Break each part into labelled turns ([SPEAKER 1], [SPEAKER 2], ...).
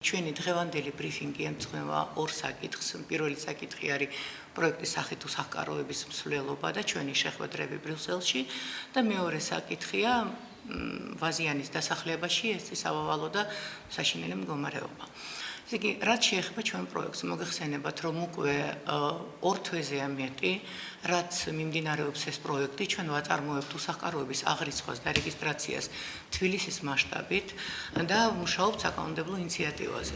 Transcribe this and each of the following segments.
[SPEAKER 1] ჩვენი დღევანდელი ბრიფინგი ემთხვევა ორ საკითხს. პირველი საკითხი არის პროექტის სახით უსახკაროების მსვლელობა და ჩვენი შეხვედრები ბრიუსელში და მეორე საკითხია ვაზიანის დასახლებაში ეს სავალალო და საშინელი მდგომარეობა. ესე იგი, რაც შეეხება ჩვენ პროექტს, მოგეხსენებათ, რომ უკვე ორ თვეზეა მეტი, რაც მიმდინარეობს ეს პროექტი, ჩვენ ვაწარმოებთ უსახკაროების აღრიცხვას და რეგისტრაციას თბილისის მასშტაბით და ვმუშაობთ საკანონმდებლო ინიციატივაზე.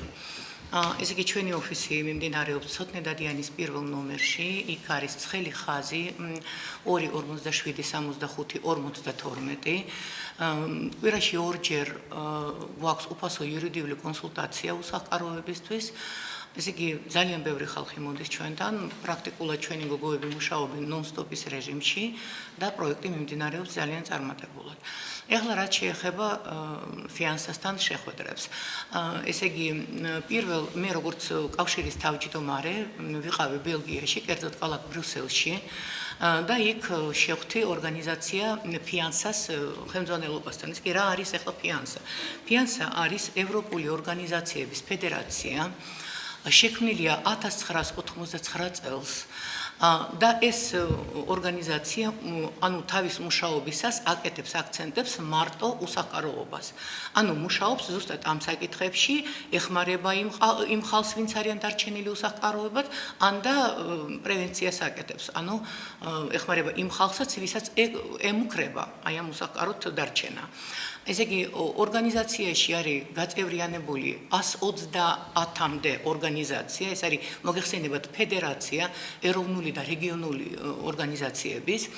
[SPEAKER 1] ესე იგი, ჩვენი ოფისი მიმდინარეობს ცოტნე დადიანის პირველ ნომერში, იქ არის ცხელი ხაზი 2476542. კვირაში ორჯერ გვაქვს უფასო იურიდიული კონსულტაცია უსახკაროებისთვის. ესე იგი, ძალიან ბევრი ხალხი მოდის ჩვენთან, პრაქტიკულად ჩვენი გოგოები მუშაობენ ნონ-სტოპის რეჟიმში და პროექტი მიმდინარეობს ძალიან წარმატებულად. ეხლა რაც შეეხება ფინანსასთან შეხვედრებს. ესე იგი, პირველ მე როგორც კავშირის თავმჯდომარე ვიყავი ბელგიაში, კერძოდ ქალაქ ბრიუსელში და იქ შევხვდი ორგანიზაცია ფინანსას ხელმძღვანელობასთან. ის კი რა არის ეხლა ფინანსა? ფინანსა არის ევროპული ორგანიზაციების ფედერაცია. შექმნილია 1999 წელს და ეს ორგანიზაცია ანუ თავის მუშაობისას აკეთებს აქცენტებს მარტო უსახკაროობას. ანუ მუშაობს ზუსტად ამ საკითხებში, ეხმარება იმ ხალხს, ვინც არიან დარჩენილი უსახკაროებად, ან და პრევენციას აკეთებს. ანუ ეხმარება იმ ხალხსაც, ვისაც ემუქრება აი ამ უსახკაროდ დარჩენა. ესე იგი, ორგანიზაციაში არის გაწევრიანებული 130-მდე ორგანიზაცია, ეს არის მოგეხსენებათ ფედერაცია ეროვნული და რეგიონული ორგანიზაციების.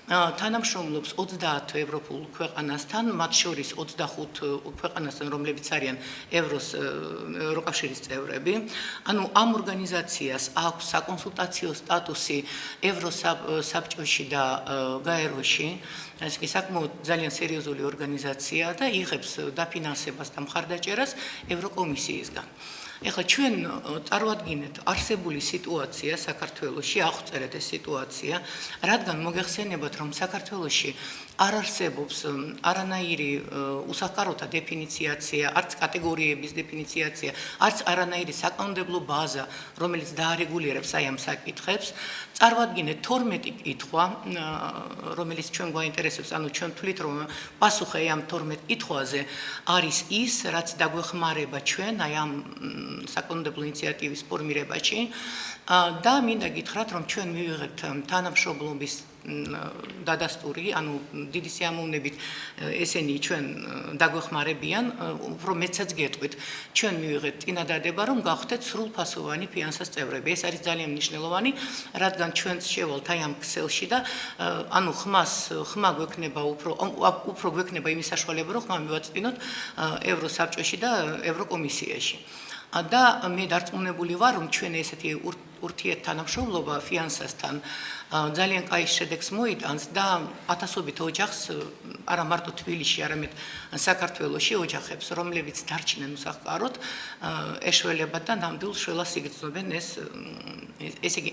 [SPEAKER 1] თანამშრომლობს 30 ევროპულ ქვეყანასთან, მათ შორის 25 ქვეყანასთან, რომლებიც არიან ევროკავშირის წევრები. ანუ ამ ორგანიზაციას აქვს საკონსულტაციო სტატუსი ევროსაბჭოში და გაეროში. ეს კი საკმაოდ ძალიან სერიოზული ორგანიზაცია და იღებს დაფინანსებას და მხარდაჭერას ევროკომისიისგან. ეხლა ჩვენ წარვადგინეთ არსებული სიტუაცია საქართველოში, აღწერეთ ეს სიტუაცია, რადგან მოგეხსენებათ, რომ საქართველოში არ არსებობს არანაირი უსახკაროთა დეფინიციაცია, არც კატეგორიების დეფინიციაცია, არც არანაირი საკანონმდებლო ბაზა, რომელიც დაარეგულირებს აი ამ საკითხებს. წარვადგინეთ 12 კითხვა, რომელიც ჩვენ გვაინტერესებს, ანუ ჩვენ ვთვლით, რომ პასუხი ამ 12 კითხვაზე არის ის, რაც დაგვეხმარება ჩვენ აი ამ საკანონმდებლო ინიციატივის ფორმირებაში და მინდა გითხრათ, რომ ჩვენ მივიღეთ თანამშრომლობის დადასტური, ანუ დიდი სიამოვნებით ესენი ჩვენ დაგვეხმარებიან, უფრო მეცაც გეტყვით. ჩვენ მივიღეთ წინადადება, რომ გავხდეთ სრულფასოვანი ფინანსას წევრები. ეს არის ძალიან მნიშვნელოვანი, რადგან ჩვენც შევალთ აი ამ ქსელში და ანუ ხმა გვექნება უფრო გვექნება იმის საშუალება, რომ ხმა მივაწვინოთ ევროსაბჭოში და ევროკომისიაში. და მე დარწმუნებული ვარ, რომ ჩვენ ესეთი ურთიერთთანამშრომლობა ფინანსასთან ძალიან კაი შედეგს მოიტანს და ათასობით ოჯახს არა მარტო თბილისში, არამედ საქართველოში ოჯახებს, რომლებიც დარჩნენ უსახკაროდ, ეშველება და ნამდვილ შველას იგრძნობენ ესე იგი,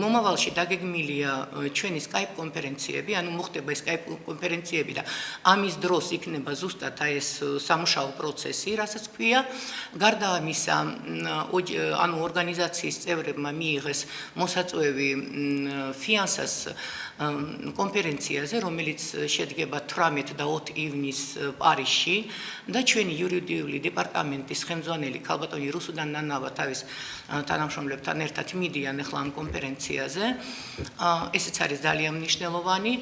[SPEAKER 1] მომავალში დაგეგმილია ჩვენი Skype კონფერენციები, ანუ მოხდება ეს Skype კონფერენციები და ამის დროს იქნება ზუსტად აი ეს სამუშაო პროცესი, რასაც ქვია. გარდა ამისა, ანუ ორგანიზაციის წევრებმა მიიღეს მოსაწვევი ფინანსას კონფერენციაზე, რომელიც შედგება 18 და 20 ივნის პარიზში და ჩვენი იურიდიული დეპარტამენტის ხელმძღვანელი ქალბატონი რუსუდან ნანავა თავის თანამშრომლებთან ერთად მიდიან ახლა ამ კონფერენციაზე. ესეც არის ძალიან მნიშვნელოვანი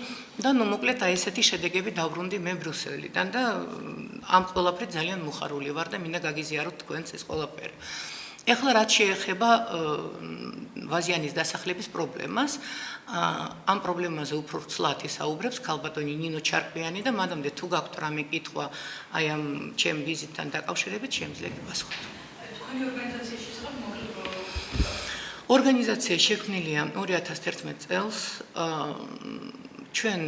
[SPEAKER 1] და მოკლედ აი ესეთი შედეგები დავბრუნდი მე ბრიუსელიდან და ამ ყველაფრით ძალიან მოხარული ვარ და მინდა გაგიზიაროთ თქვენს ეს ყველაფერი. ეხლა რაც შეეხება ვაზიანის დასახლების პრობლემას, ამ პრობლემაზე უფრო ცლად ისაუბრებს ქალბატონი ნინო ჩარკვიანი და მადამდე თუ გაქვთ რამე კითხვა აი ამ ჩემ ვიზიტთან დაკავშირებით, შემიძლია გიპასუხოთ.
[SPEAKER 2] თქვენი ორგანიზაციის შესახებ მოკლედ
[SPEAKER 1] ორგანიზაცია შექმნილია 2011 წელს. ჩვენ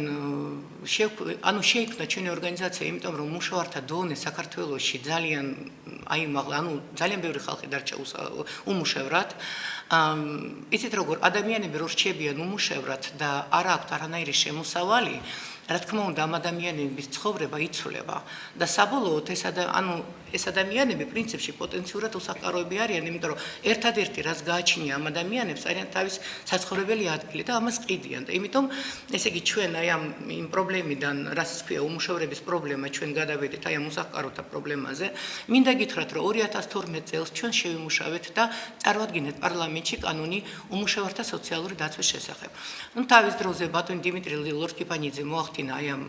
[SPEAKER 1] შეიქმნა ჩვენი ორგანიზაცია, იმიტომ რომ მუშავართა დონე საქართველოში ძალიან აიმაღლა, ანუ ძალიან ბევრი ხალხი დარჩა უმუშევრად. იცით როგორ ადამიანები რო რჩებიან უმუშევრად და არ აქვთ არანაირი შემოსავალი, რა თქმა უნდა ამ ადამიანების ცხოვრება იცვლება და საბოლოოდ ეს ადამიანები პრინციპში პოტენციურად უსახკაროები არიან, იმიტომ რომ ერთადერთი რაც გააჩნია ამ ადამიანებს არიან თავის საცხოვრებელი ადგილი და ამას ყიდიან და იმიტომ ესე იგი ჩვენ აი ამ იმ პრობლემიდან რასაც ქვია უმუშევრობის პრობლემა ჩვენ გადავედით აი ამ უსახკაროთა პრობლემაზე მინდა გითხრათ რომ 2012 წელს ჩვენ შევიმუშავეთ და წარვადგინეთ პარლამენტში კანონი უმუშევართა სოციალური დაცვის შესახებ. ნუ თავის დროზე ბატონი დიმიტრი ლორთქიფანიძე მოახდინა აი ამ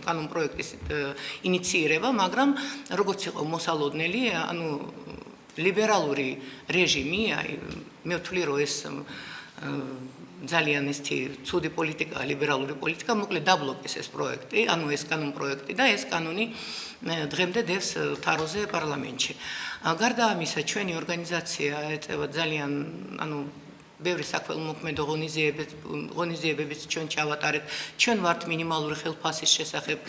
[SPEAKER 1] კანონ პროექტის ინიცირება, მაგრამ როგორც იყო მოსალოდნელი, ლიბერალური რეჟიმი, მე ვთვლი რომ ეს ძალიან ცუდი პოლიტიკაა, ლიბერალური პოლიტიკა, მოკლედ დაბლოკეს ეს პროექტი, ეს კანონ პროექტი და ეს კანონი დღემდე დევს თაროზე პარლამენტში. გარდა ამისა, ჩვენი ორგანიზაცია ეწევა ძალიან ბევრი საქველმოქმედო ღონისძიებებიც ჩვენ ჩავატარეთ. ჩვენ ვართ მინიმალური ხელფასის შესახებ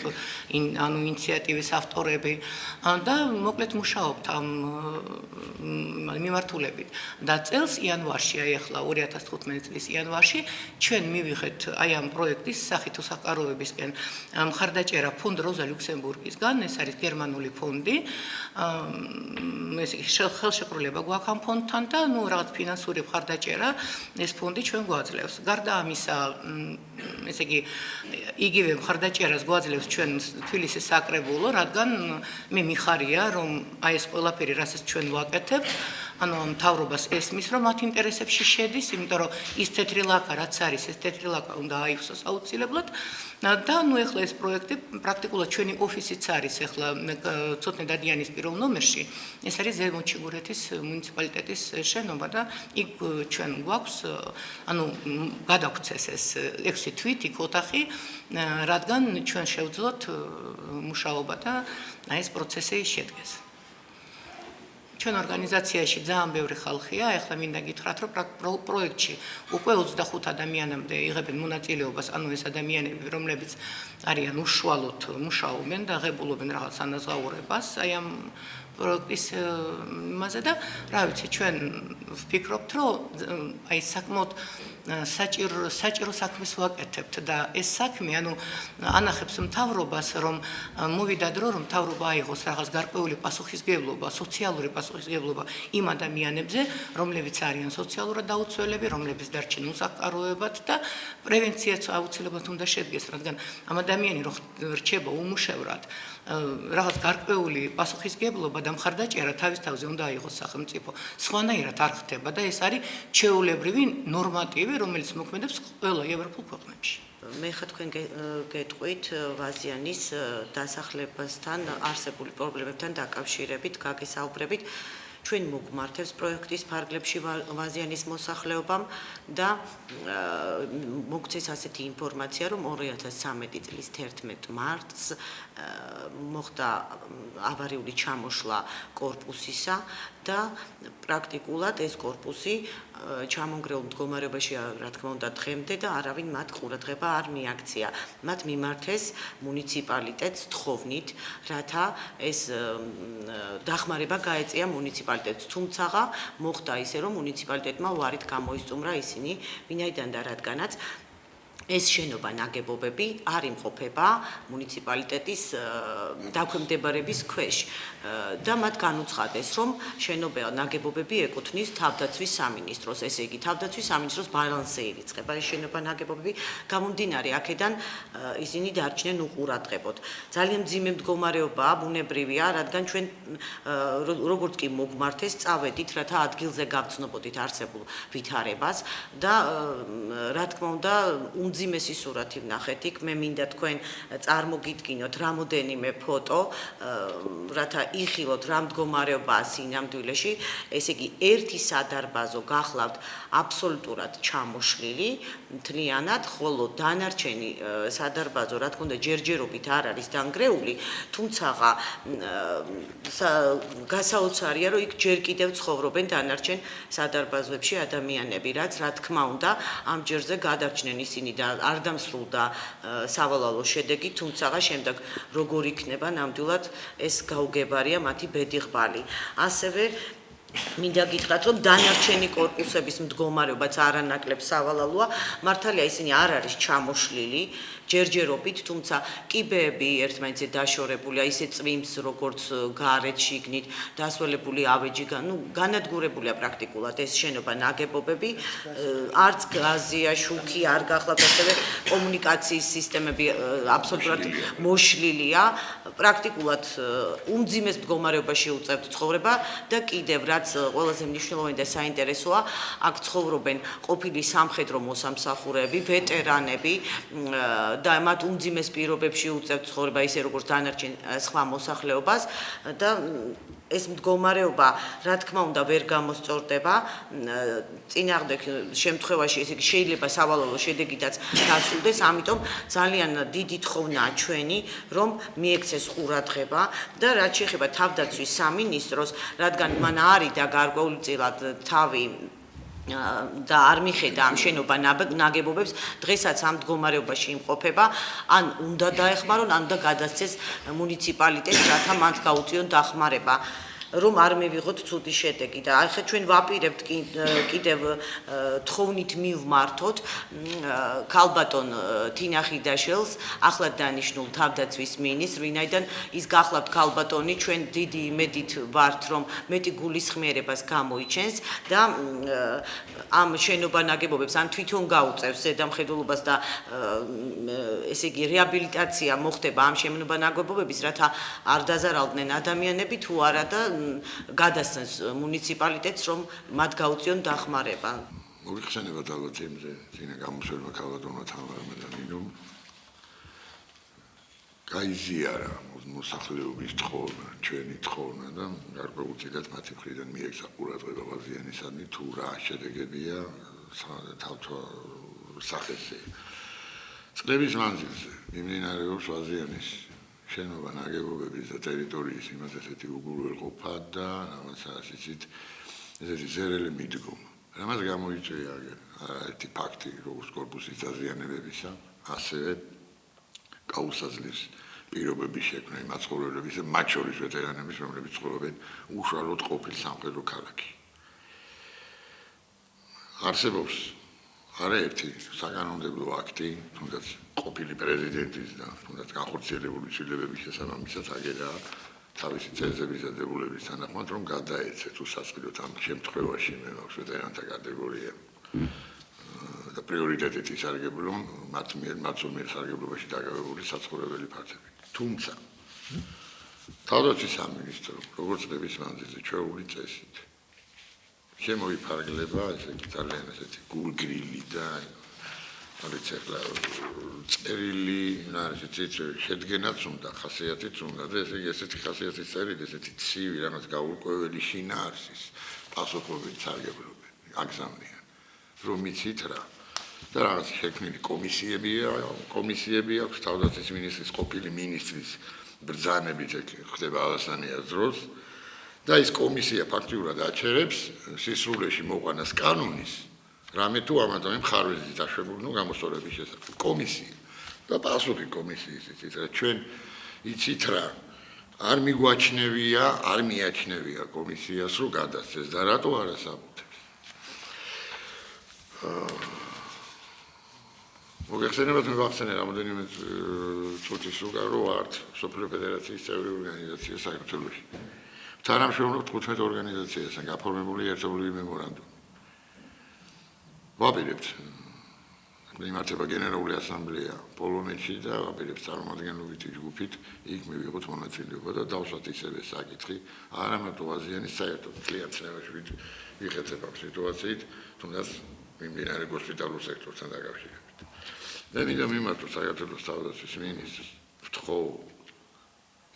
[SPEAKER 1] ინიციატივის ავტორები და მოკლედ მუშაობთ ამ მიმართულებით. და წელს იანვარში, ახლა 2015 წლის იანვარში ჩვენ მივიღეთ აი ამ პროექტის სახით უსახკაროებისკენ მხარდაჭერა ფონდ როზა ლუქსემბურგისგან, ეს არის გერმანული ფონდი. ეს ხელშეკრულება გვაქვს ამ ფონდთან და რაღაც ფინანსური მხარდაჭერა ეს ფონდი ჩვენ გვაძლევს. გარდა ამისა, ესე იგი, იგივე მხარდაჭერას გვაძლევს ჩვენ თბილისის საკრებულო, რადგან მე მიხარია, რომ აი ეს ყველაფერი, რასაც ჩვენ ვაკეთებთ, მთავრობას ესმის, რომ მათ ინტერესებში შედის, იმიტომ რომ ის თეთრი ლაკა, რაც არის, ეს თეთრი ლაკა უნდა აივსოს აუცილებლად. და ეხლა ეს პროექტი პრაქტიკულად ჩვენი ოფისიც არის ახლა ცოტნე დადიანის პირველ ნომერში. ეს არის ზემოჩიგურეთის მუნიციპალიტეტის შენობა და იქ ჩვენ გვაქვს, გადაგვცეს ეს 6 თვით იქ ოთახი, რადგან ჩვენ შევძლოთ მუშაობა და ეს პროცესი შედგეს. ჩვენ ორგანიზაციაში ძალიან ბევრი ხალხია, ახლა მინდა გითხრათ, რომ პროექტში უკვე 25 ადამიანამდე იღებენ მონაწილეობას, ეს ადამიანები, რომლებიც არიან უშუალოდ მუშაობენ და ღებულობენ რაღაც ანაზღაურებას, აი ამ პროექტის იმაზე და რა ვიცი, ჩვენ ვფიქრობთ, რომ აი საკმაოდ საჭირო საქმეს ვაკეთებთ და ეს საქმე, ანახებს მთავრობას, რომ მოვიდა დრო, რომ მთავრობა აიღოს რაღაც გარკვეული პასუხისმგებლობა, სოციალური პასუხისმგებლობა იმ ადამიანებზე, რომლებიც არიან სოციალურად დაუცველები, რომლებიც დარჩენ უსახკაროებად და პრევენციაც აუცილებლად უნდა შედგეს, რადგან ამ ადამიანი რჩება უმუშევრად, რაღაც გარკვეული პასუხისმგებლობა და მხარდაჭერა თავის თავზე უნდა აიღოს სახელმწიფო. სხვანაირად არ ხდება და ეს არის ჩვეულებრივი ნორმატივი, რომელიც მოქმედებს ყველა ევროპულ ქვეყნებში.
[SPEAKER 3] მე ხა თქვენ გეტყვით ვაზიანის დასახლებასთან არსებული პრობლემებთან დაკავშირებით, გაგესაუბრებით. ჩვენ მოგმართებს პროექტის ფარგლებში ვაზიანის მოსახლეობამ და მოგცეს ასეთი ინფორმაცია, რომ 2013 წლის 11 მარტს მოხდა ავარიული ჩამოშლა კორპუსისა და პრაქტიკულად ეს კორპუსი ჩამონგრეულ მდგომარეობაში, რა თქმა უნდა, დღემდე და არავინ მათ ყურადღება არ მიაქცია. მათ მიმართეს მუნიციპალიტეტს თხოვნით, რათა ეს დახმარება გაეწია მუნიციპალიტეტს. თუმცა მოხდა ისე, რომ მუნიციპალიტეტმა უარით გამოისწუმრა ისინი, ვინაიდან და რადგანაც ეს შენობა ნაგებობები არ იმყოფება მუნიციპალიტეტის დაქვემდებარების ქვეშ და მათ განუცხადეს, რომ შენობა ნაგებობები ეკუთვნის თავდაცვის სამინისტროს, ესე იგი თავდაცვის სამინისტროს ბალანსზე ირიცხება ეს შენობა ნაგებობები, გამომდინარე აქედან ისინი დარჩნენ უყურადღებოდ. ძალიან მძიმე მდგომარეობაა, ბუნებრივია, რადგან ჩვენ როგორც კი მოგმართეს, წავედით, რათა ადგილზე გავცნობოდით არსებულ ვითარებას და რა თქმა უნდა, უმძიმესი სურათი ვნახეთ იქ, მე მინდა თქვენ წარმოგიდგინოთ რამოდენიმე ფოტო, რათა იხილოთ რა მდგომარეობაა სინამდვილეში, ესე იგი ერთი სადარბაზო გახლავთ აბსოლუტურად ჩამოშლილი, მთლიანად, ხოლო დანარჩენი სადარბაზო, რა თქმა უნდა, ჯერჯერობით არ არის დანგრეული, თუმცა გასაოცარია, რომ იქ ჯერ კიდევ ცხოვრობენ დანარჩენ სადარბაზოებში ადამიანები, რაც რა თქმა უნდა, ამ ჯერზე გადარჩნენ ისინი და არ დამსრულდა სავალალო შედეგი, თუმცა შემდეგ როგორ იქნება ნამდვილად ეს გაუგებარია მათი ბედიღბალი. ასევე მინდა გითხრათ, რომ დანარჩენი კორპუსების მდგომარეობაც არანაკლებ სავალალოა, მართალია ისინი არ არის ჩამოშლილი, ჯერჯერობით, თუმცა კიბეები ერთმანეთზე დაშორებულია, ისე წვიმს, როგორც გარეთ შიგნით, დასველებული ავეჯი, განადგურებულია პრაქტიკულად ეს შენობა ნაგებობები, არც გაზია, შუქი არ გახლავთ, ასევე კომუნიკაციის სისტემები აბსოლუტურად მოშლილია, პრაქტიკულად უმძიმეს მდგომარეობაში უწევთ ცხოვრება და კიდევ რაც ყველაზე მნიშვნელოვანი და საინტერესოა, აქ ცხოვრობენ ყოფილი სამხედრო მოსამსახურეები, ვეტერანები და მათ უმძიმეს პირობებში უწევთ ცხოვრება ისე როგორც დანარჩენ სხვა მოსახლეობას და ეს მდგომარეობა, რა თქმა უნდა, ვერ გამოსწორდება. წინააღმდეგ შემთხვევაში, ესე იგი, შეიძლება სავალალო შედეგითაც დასრულდეს, ამიტომ ძალიან დიდი თხოვნაა ჩვენი, რომ მიექცეს ყურადღება და რაც შეეხება თავდაცვის სამინისტროს, რადგან მან არის და გარკვეულწილად თავი და არ მიხედა ამ შენობა ნაგებობებს, დღესაც ამ მდგომარეობაში იმყოფება, ან უნდა დაეხმარონ, ან და გადასცეს მუნიციპალიტეტს, რათა მათ გაუწიონ დახმარება. რომ არ მივიღოთ ცუდი შედეგი და ახლა ჩვენ ვაპირებთ კიდევ თხოვნით მივმართოთ ქალბატონ თინა ხიდაშელს ახლად დანიშნულ თავდაცვის მინისტრს, ვინაიდან ის გახლავთ ქალბატონი, ჩვენ დიდი იმედით ვართ, რომ მეტი გულისხმიერებას გამოიჩენს და ამ შენობა ნაგებობებს ან თვითონ გაუწევს ზედამხედველობას და ესე იგი რეაბილიტაცია მოხდება ამ შენობა ნაგებობების, რათა არ დაზარალდნენ ადამიანები თუ არა და გადასცეს მუნიციპალიტეტს, რომ მათ გაუწიონ დახმარება.
[SPEAKER 4] მოგიხსენებათ ალბათ იმზე, წინა გამოსვლება ქალბატონმა თამარმა და ნინომ გაიზიარა მოსახლეობის თხოვნა, ჩვენი თხოვნა და გარკვეულწილად მათი მხრიდან მიეცა ყურადღება ვაზიანისადმი თუ რა შედეგებია თავთა სახეზე. წლების მანძილზე მიმდინარეობს ვაზიანის შენობა ნაგებობების და ტერიტორიის იმას ესეთი უგულვერყოფა და რაღაცა ისიც ესეთი ზერელი მიდგომა. რამაც გამოიწვია ერთი ფაქტი, როგორც კორპუსის დაზიანებებისა, ასევე გაუსაძლეს პირობების შექმნა იმ მაცხოვრებლების, მათ შორის ვეტერანების, რომლებიც ცხოვრობენ უშუალოდ ყოფილ სამხედრო ქალაქში. არსებობს არაერთი საკანონმდებლო აქტი, თუნდაც ყოფილი პრეზიდენტის და თუნდაც განხორციელებული ცვლილებების შესაბამისად აგერა თავისი წესების და დებულების თანახმად, რომ გადაეცეთ უსასყიდლოდ ამ შემთხვევაში მე მაქვს ვეტერანთა კატეგორია და პრიორიტეტით ისარგებლო მათ მიერ სარგებლობაში დაკავებული საცხოვრებელი ფართები. თუმცა თავდაცვის სამინისტრო, როგორც წლების მანძილზე ჩვეული წესით შემოიფარგლება ესეთი ძალიან ესეთი გულგრილი და არის ახლა წერილი, ისეთი შედგენაც უნდა, ხასიათიც უნდა და ესე იგი ესეთი ხასიათის წერილი, ესეთი ცივი რაღაც გაურკვეველი შინაარსის პასუხობით სარგებლობენ, აგზავნიან, რომ იცით რა და რაღაც შექმნილი კომისიები აქვს თავდაცვის მინისტრის ყოფილი მინისტრის ბრძანებით ხდება ალასანიას დროს და ის კომისია ფაქტიურად აჩერებს სისრულეში მოყვანას კანონის რამე თუ ამათი მხარვეზი დაშვებული გამოსწორების შესახებ კომისია და პასუხი კომისიის იცით რა ჩვენ იცით რა არ მიგვაჩნევია არ მიაჩნევია კომისიას რომ გადასცეს და რატო არ ასაბუთებს მოგეხსენებათ მე ვახსენე რამოდენიმე წუთის უკან რომ ვართ სოფლიო ფედერაციის წევრი ორგანიზაცია საქართველოში თანამშრომლობთ 15 ორგანიზაციასთან გაფორმებული ერთობლივი მემორანდუმი ვაპირებთ იმართება გენერალური ასამბლეა პოლონეთში და ვაპირებთ წარმომადგენლობითი ჯგუფით იქ მივიღოთ მონაწილეობა და დავსვათ ისევე საკითხი არა მარტო აზიანის საერთოდ ძალიან ცნებაში ვიხეთებ ამ სიტუაციით თუნდაც მიმდინარე ჰოსპიტალურ სექტორთან დაკავშირებით და მინდა მიმართოთ საქართველოს თავდაცვის მინისტრს ვთხოვ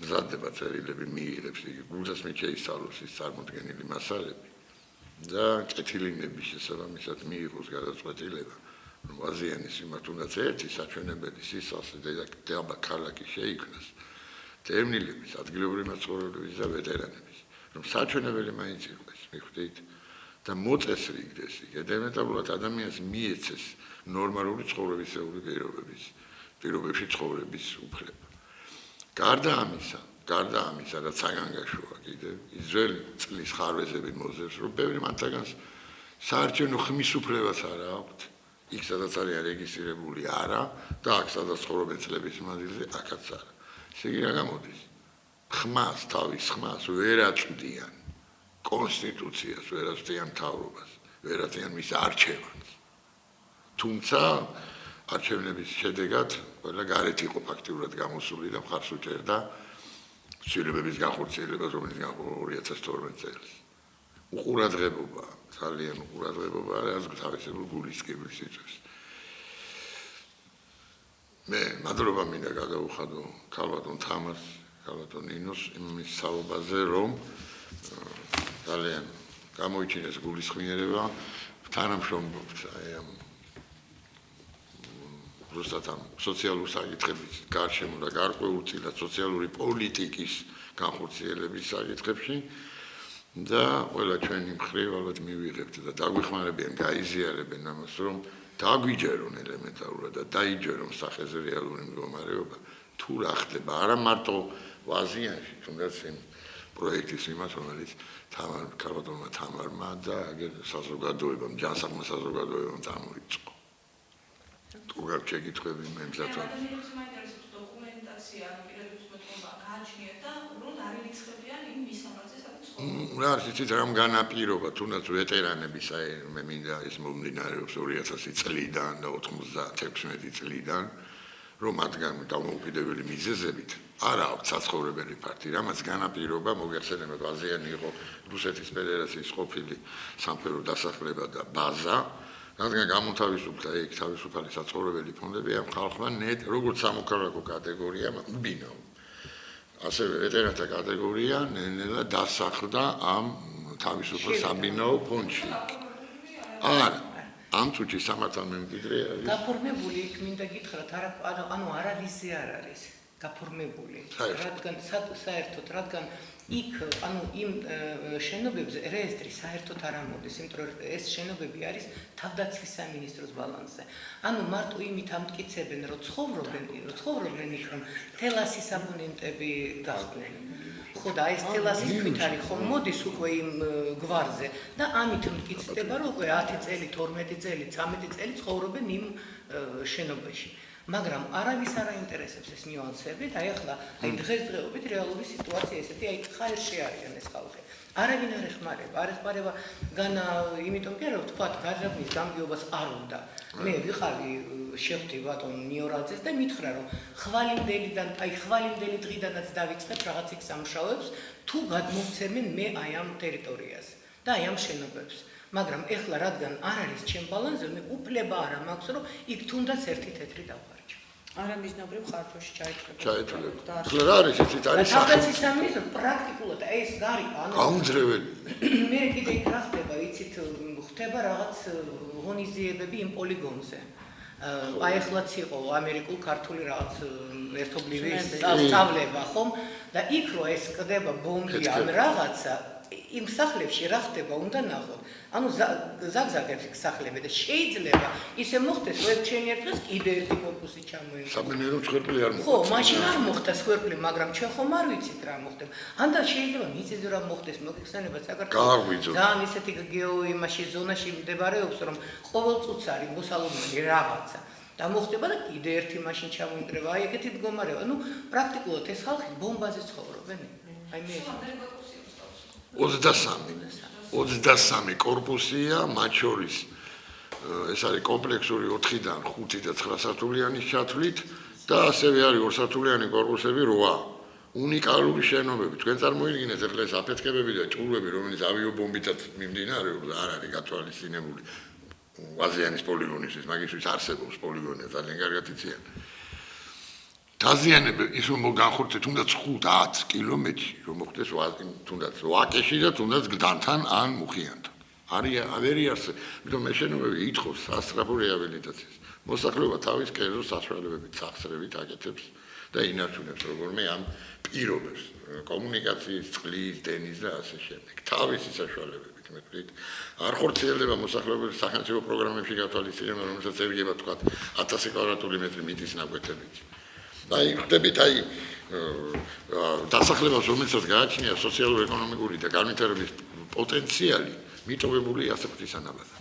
[SPEAKER 4] მზადდება წერილები მიიღებს იგი გულთას მე შეისწავლოს ის წარმოდგენილი მასალები და კეთილინების შესაბამისად მიიღოს გადაწყვეტილება რომ აზიანის იმათ თუნდაც ერთი საჩვენებელი სისავსე და ქალაქი შეიქმნას ტერმინლების ადგილობრივი მაცხოვრებლების და ვეტერანების რომ საჩვენებელი მაინც იყოს მიხვდით და მოწესრიგდეს ედემეტაბულად ადამიანს მიეცეს ნორმალური ცხოვრებისეული პირობებში ცხოვრების უფლება გარდა ამისა და საგანგაშოა კიდევ იძველი წლის ხარვეზები მოზებს რომ ბევრი მათგანს საარჩევნო ხმის უფლებაც არ აქვთ იქ სადაც არის რეგისტრირებული არა და აქ სადაც ცხოვრობენ წლების მანძილზე აქაც არა. ესე იგი რა გამოდის? ხმას თავის ხმას ვერ აწვდიან კონსტიტუციას, ვერ აწვდიან მთავრობას, ვერ აწვდიან მის არჩევანს. თუმცა არჩევნების შედეგად ყველა გარეთ იყო ფაქტიურად გამოსული და მხარს უჭერდა ცვლილებების განხორციელებას, რომელიც განხორციელდა 2012 წელს. უყურადღებობა, ძალიან უყურადღებობა არის თავისებურ გულისკევის სიტყვის. მე მადლობა მინდა გადაუხადო ქალბატონ თამარს, ქალბატონ ნინოს იმის საუბარზე, რომ ძალიან გამოიჩინეს გულისხმიერება, თანამშრომლობთ აი ამ ზუსტად ამ სოციალურ საკითხების გარშემო და გარკვეულწილად სოციალური პოლიტიკის განხორციელების საკითხებში და ყველა ჩვენი მხრივ ალბათ მივიღებთ და დაგვიხმარებიან, გაიზიარებენ ამას, რომ დაგვიჯერონ ელემენტარულად და დაიჯერონ სახეზე რეალური მდგომარეობა, თუ რა ხდება, არა მარტო ვაზიანში, თუნდაც იმ პროექტის მიმართ, რომელიც ქალბატონმა თამარმა და აგერ საზოგადოებამ, ჯანსაღმა საზოგადოებამ წამოიწყო. თუ გაქვთ შეკითხვები მე მზად ვარ.
[SPEAKER 2] ადამიანებს მაინტერესებს დოკუმენტაცია, პირადობის მოთხოვნა გააჩნიათ და უბრალოდ არ ირიცხებიან იმ მისამართზე, სადაც ცხოვრობენ.
[SPEAKER 4] რა არის იცით რამ განაპირობა, თუნდაც ვეტერანების აი მე მინდა ის მომდინარეობს 2000 წლიდან და 96 წლიდან, რომ მათგან დამოუკიდებელი მიზეზებით არ აქვს საცხოვრებელი ფაქტი, რამაც განაპირობა მოგეხსენებათ აზიანი იყო რუსეთის ფედერაციის ყოფილი სამხედრო დასახლება და ბაზა, რადგან გამოთავისუფლდა იქ თავისუფალი საცხოვრებელი ფონდები, ამ ხალხმა როგორც სამოქალაქო კატეგორია უბინაო. ასევე ვეტერანთა კატეგორია ნელ-ნელა დასახლდა ამ თავისუფალ საბინაო ფონდში. არა, ამ წუთში სამართალ მემკვიდრე არის.
[SPEAKER 1] გაფორმებული იქ მინდა გითხრათ, ანუ არავისი არ არის გაფორმებული. რადგან საერთოდ, რადგან იქ ანუ იმ შენობებზე რეესტრი საერთოდ არ ამოდის, იმიტომ რომ ეს შენობები არის თავდაცვის სამინისტროს ბალანსზე. ანუ მარტო იმით ამტკიცებენ, რომ ცხოვრობენ იქ, რომ თელასის აბონენტები გახდნენ. ხო და ეს თელასის თვით არის ხომ მოდის უკვე იმ გვარზე და ამით მტკიცდება, რომ უკვე 10 წელი, 12 წელი, 13 წელი ცხოვრობენ იმ შენობაში. მაგრამ არავის არ აინტერესებს ეს ნიუანსები და ახლა აი დღესდღეობით რეალური სიტუაცია ესეთი, აი ხაერში არიან ეს ხალხი. არავინ არ ეხმარება განა იმიტომ კი რომ თქვა გარდაბნის გამგეობას არ უნდა. მე ვიყავი შევხვდი ბატონ ნიორაძეს და მითხრა რომ ხვალინდელი დღიდანაც დავიწყებ რაღაც იქ სამუშაოებს თუ გადმოვცემენ მე აი ამ ტერიტორიას და აი ამ შენობებს. მაგრამ ეხლა რადგან არ არის ჩემ ბალანსზე, მე უფლება არ მაქვს რომ იქ თუნდაც ერთი თეთრი დავხარჯო.
[SPEAKER 3] არამიზნობრივ ხარჯვაში ჩაითვლება.
[SPEAKER 4] ხო რა არის ეს არის
[SPEAKER 1] თავდაცვის სამინისტრო პრაქტიკულად ეს გარიყო ანუ
[SPEAKER 4] გაუმძრეველი.
[SPEAKER 1] მე კიდე იქ რა ხდება, იცით, ხდება რაღაც ღონისძიებები იმ პოლიგონზე. აი ახლაც იყო ამერიკულ-ქართული რაღაც ერთობლივი სწავლება, ხომ? და იქ რო ეს ხდება ბომბი ან რაღაცა იმ სახლებში რა ხდება უნდა ნახოთ. ანუ ზაგზაგებს სახლები და შეიძლება ისე მოხდეს, რომ ჩემი ერთ დღეს კიდე ერთი კორპუსი ჩამოიღო.
[SPEAKER 4] საბინერო ხვერპლი არ მოხდა.
[SPEAKER 1] ხო, მაშინ არ მოხდა ხვერპლი, მაგრამ ჩვენ ხომ არ ვიცით რა მოხდება. ან და შეიძლება მიწაზე რა მოხდეს, მოგეხსენებათ საქართველოს. ძალიან ისეთი გეოიმაში ზონაში მდებარეობს, რომ ყოველ წუთს არის მოსალოდნელი რაღაცა. და მოხდება და კიდე ერთი მაშინ ჩამოინკრება. აი ეგეთი მდგომარეობა. ანუ პრაქტიკულად ეს ხალხი ბომბაზე ცხოვრობენ. აი მე
[SPEAKER 4] 23 კორპუსია, მათ შორის ეს არის კომპლექსური 4-დან 5 და 9 სართულიანი ჩათვლით და ასევე არის 2 სართულიანი კორპუსები 8. უნიკალური შენობები. თქვენ წარმოიდგინეთ ახლა ეს აფეთქებები და ჭურვები, რომელიც ავიაბომბითაც მიმდინარეობს, არ არის გათვალისწინებული. ვაზიანის პოლიგონისთვის, მაგისთვის არსებობს პოლიგონი, ძალიან კარგად იციან. დაზიანებები ის რომ განხორციელდეს თუნდაც 5-10 კილომეტრში, რომ მოხდეს თუნდაც ვაკეში და თუნდაც გდანთან ან მუხიანთან. ვერი არსებობს. იმიტომ მე შენობები ითხოვს სასწრაფო რეაბილიტაციას. მოსახლეობა თავის კერძო საშუალებებით სახსრებით აკეთებს და ინარჩუნებს როგორმე ამ პირობებს, კომუნიკაციის, წყლის, დენის და ასე შემდეგ. თავისი საშუალებებით მეტყვით. არ ხორციელდება მოსახლეობის სახელმწიფო პროგრამებში გათვალისწინება, რომელსაც ევიება თქვა 1000 კვადრატული მეტრი მიწის ნაკვეთებით. აი ხდებით აი დასახლებას რომელსაც გააჩნია სოციალურ-ეკონომიკური და განვითარების პოტენციალი მიტოვებული ასე ღვთისანაბადად.